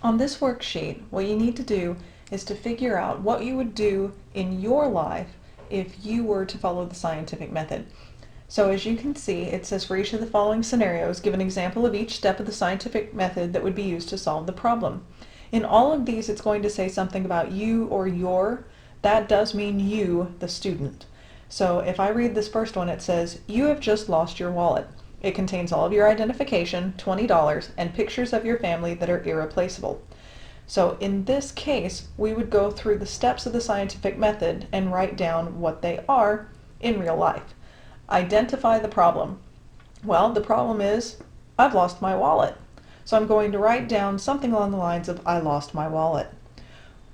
On this worksheet, what you need to do is to figure out what you would do in your life if you were to follow the scientific method. So as you can see, it says for each of the following scenarios, give an example of each step of the scientific method that would be used to solve the problem. In all of these, it's going to say something about you or your. That does mean you, the student. So if I read this first one, it says, you have just lost your wallet. It contains all of your identification, $20, and pictures of your family that are irreplaceable. So in this case, we would go through the steps of the scientific method and write down what they are in real life. Identify the problem. Well, the problem is, I've lost my wallet. So I'm going to write down something along the lines of, I lost my wallet.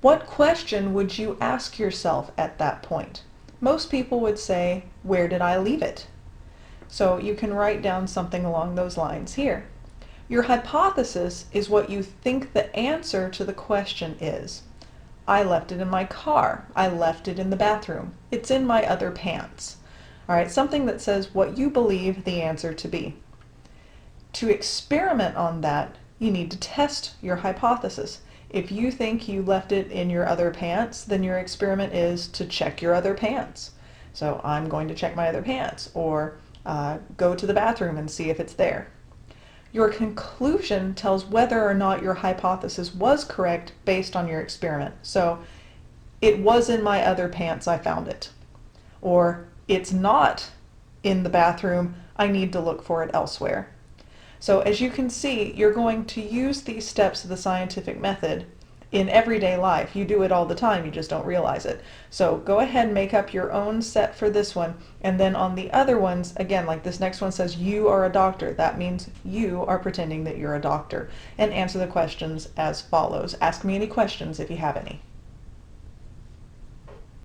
What question would you ask yourself at that point? Most people would say, where did I leave it? So you can write down something along those lines here. Your hypothesis is what you think the answer to the question is. I left it in my car. I left it in the bathroom. It's in my other pants. All right, something that says what you believe the answer to be. To experiment on that, you need to test your hypothesis. If you think you left it in your other pants, then your experiment is to check your other pants. So I'm going to check my other pants, or go to the bathroom and see if it's there. Your conclusion tells whether or not your hypothesis was correct based on your experiment. So it was in my other pants, I found it. Or it's not in the bathroom, I need to look for it elsewhere. So as you can see, you're going to use these steps of the scientific method in everyday life. You do it all the time, you just don't realize it. So go ahead and make up your own set for this one, and then on the other ones, again, like this next one says you are a doctor, that means you are pretending that you're a doctor, and answer the questions as follows. Ask me any questions if you have any.